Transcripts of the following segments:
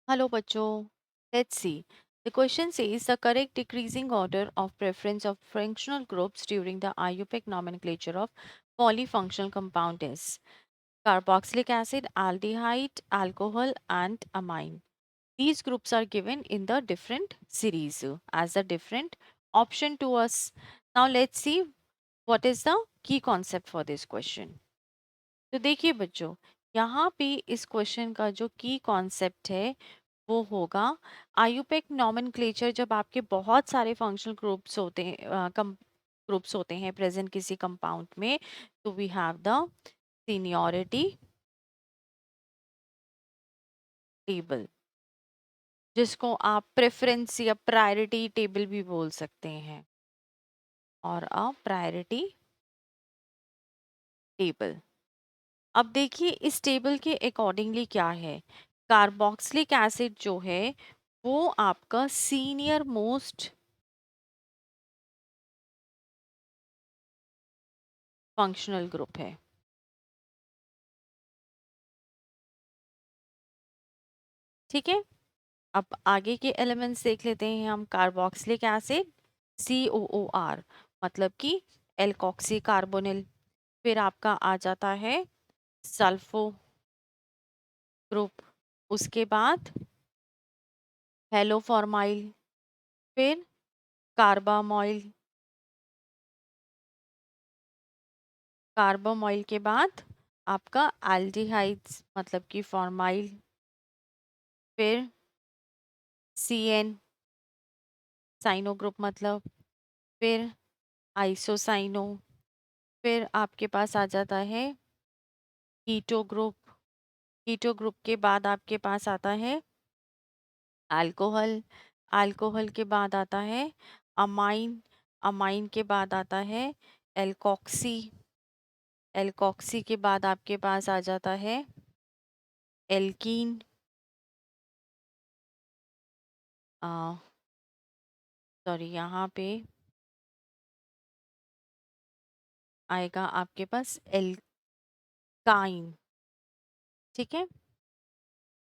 Hello, Bacho. Let's see. The question says the correct decreasing order of preference of functional groups during the IUPAC nomenclature of polyfunctional compound is carboxylic acid, aldehyde, alcohol, and amine. These groups are given in the different series as a different option to us. Now let's see what is the key concept for this question. तो देखिए बच्चों, यहाँ पे इस question का जो की concept है वो होगा आयुपेक नॉमेनक्लेचर। जब आपके बहुत सारे फंक्शनल ग्रुप्स होते हैं ग्रुप्स होते हैं प्रेजेंट किसी कंपाउंड में, तो we have the seniority table, जिसको आप प्रेफरेंस या प्रायोरिटी टेबल भी बोल सकते हैं, और अ प्रायोरिटी टेबल। अब देखिए इस टेबल के अकॉर्डिंगली क्या है, कार्बोक्सिलिक एसिड जो है वो आपका सीनियर मोस्ट फंक्शनल ग्रुप है। ठीक है, अब आगे के एलिमेंट्स देख लेते हैं हम। कार्बोक्सिलिक एसिड COOR मतलब कि एल्कोक्सी कार्बोनिल। फिर आपका आ जाता है सल्फो ग्रुप, उसके बाद हेलोफॉर्माइल, फिर कार्बामोइल, कार्बामोइल के बाद आपका एल्डिहाइड्स मतलब कि फॉर्माइल, फिर CN साइनो ग्रुप मतलब, फिर आइसोसाइनो, फिर आपके पास आ जाता है कीटो ग्रुप। कीटो ग्रुप के बाद आपके पास आता है अल्कोहल। अल्कोहल के बाद आता है अमाइन। अमाइन के बाद आता है एल्कोक्सी। एल्कोक्सी के बाद आपके पास आ जाता है एल्कीन। सॉरी, यहाँ पे आएगा आपके पास एल्काइन। ठीक है,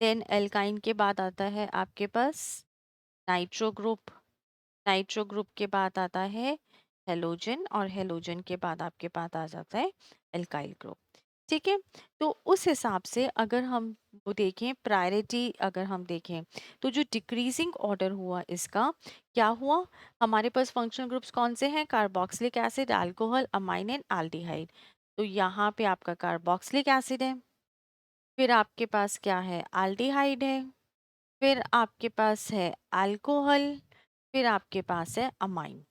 देन एल्काइन के बाद आता है आपके पास नाइट्रो ग्रुप। नाइट्रो ग्रुप के बाद आता है हेलोजन, और हेलोजन के बाद आपके पास आ जाता है एल्काइल ग्रुप। ठीक है, तो उस हिसाब से अगर हम वो देखें प्रायोरिटी, अगर हम देखें तो जो डिक्रीजिंग ऑर्डर हुआ इसका क्या हुआ, हमारे पास फंक्शनल ग्रुप्स कौन से हैं, carboxylic acid, alcohol, amine and aldehyde. तो यहाँ पे आपका कार्बोक्सिलिक एसिड है, फिर आपके पास क्या है, एल्डिहाइड है, फिर आपके पास है अल्कोहल, फिर आपके पास है अमाइन।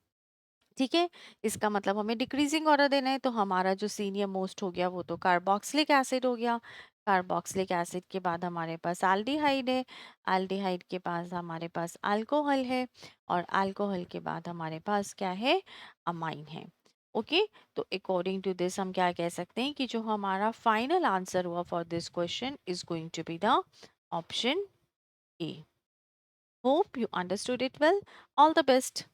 ठीक है, इसका मतलब हमें डिक्रीजिंग ऑर्डर देना है, तो हमारा जो सीनियर मोस्ट हो गया वो तो कार्बोक्सिलिक एसिड हो गया। कार्बोक्सिलिक एसिड के बाद हमारे पास एल्डिहाइड है, एल्डिहाइड के पास हमारे पास अल्कोहल है, और अल्कोहल के बाद हमारे पास क्या है, अमाइन है। ओके, तो अकॉर्डिंग टू दिस हम क्या कह सकते हैं कि जो हमारा फाइनल आंसर हुआ for this question is going to be the option A. Hope you understood it well. All the best.